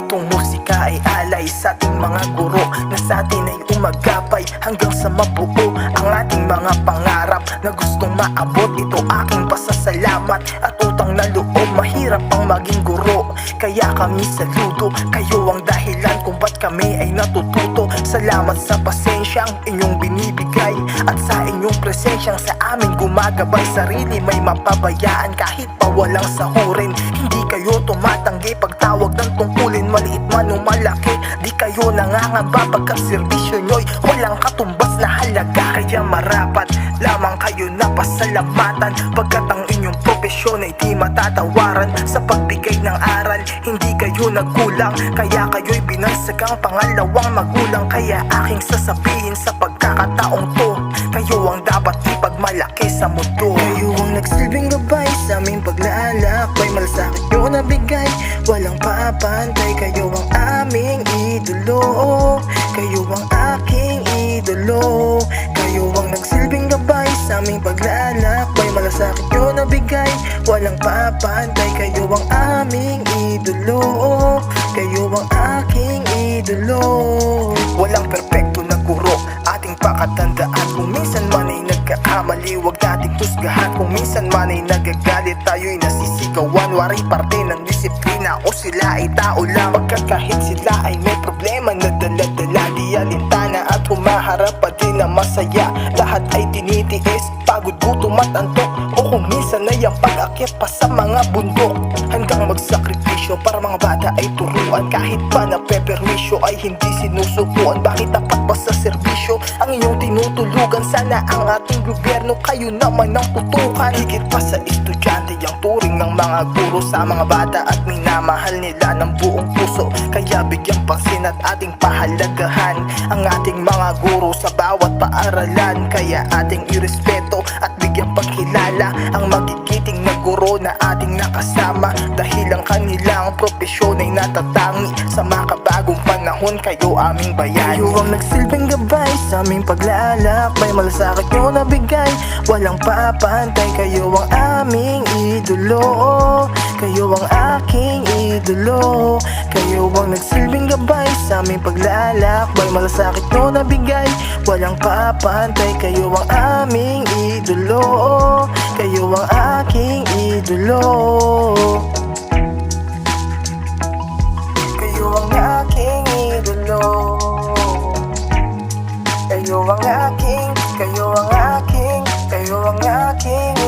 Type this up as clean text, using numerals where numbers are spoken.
Itong musika ay alay sa ating mga guro, na sa atin ay umagapay hanggang sa mabuo ang ating mga pangarap na gustong maabot. Ito aking pasasalamat at utang na loob. Mahirap ang maging guro, kaya kami saludo. Kayo ang dahilan kung ba't kami ay natututo. Salamat sa pasensyang inyong binibigay at sa inyong presensyang sa amin gumagabay. Sarili may mapabayaan kahit pa walang sahurin. Hindi kayo tumatanggi pagtawag ng tungkulin, maliit man o malaki. Di kayo nangangamba pagkat serbisyo nyo'y walang katumbas na halaga. Kaya marapat lamang kayo na pasalamatan, pagkat ang inyong profesyon ay di matatawaran. Sa pagbigay ng aral, hindi kayo nagkulang, kaya kayo'y binagsagang pangalawang magulang. Kaya aking sasabihin sa pagkakataong to, kayo ang dapat ipagmalaki sa mundo. Kayo ang nagsilbing gabay sa aming paglalakbay, malasakit nyo nabigay, walang papantay. Kayo ang aming idolo, kayo ang aking idolo. Kayo ang nagsilbing gabay sa aming paglalakbay, malasakit nyo nabigay, walang papantay. Kayo ang aming idolo, kayo ang aking idolo. Walang perpekto na guro, ating pakatandaan. Kung minsan man ay nagkakamali, huwag nating husgahan. Kung minsan man ay nagagalit, tayo'y nasisigawan. Wari parte ng disiplina o sila ay tao lang. Pagkat kahit sila ay may problema na dala-dala, di alintana at humaharap pa din na masaya. Lahat ay tinitiis, pagod, gutom at antok, o kung minsan ay ang pag-akyat pa sa mga bundok. Hanggang magsakripisyo para mga bata ay turuan, kahit pa na pepermisyo ay hindi sinusukuan. Bakit tapat pa sa serbisyo ang inyong tinutulugan? Sana ang ating gobyerno kayo naman ang tutukan. Higit pa sa estudyante ang turing ng mga guro sa mga bata, at minamahal nila ng buong puso. Kaya bigyang pansin at ating pahalagahan ang ating mga guro sa bawat paaralan. Kaya ating irespeto at bigyang pagkilala ang magigiting na guro na ating nakasama, dahil ang kanilang propesyon ay natatangi sa makabagong panahon. Kayo aming bayani, kayo ang nagsilbing gabay sa aming paglalakbay, malasakit nyo nabigay, walang papantay. Kayo ang aming idolo, kayo ang aking idolo. Kayo ang nagsilbing gabay sa aming paglalakbay, malasakit nyo nabigay, walang papantay. Kayo ang aming idolo, kayo ang aking idolo. Kayo ang aking idolo, kayo ang aking, kayo ang aking, kayo ang aking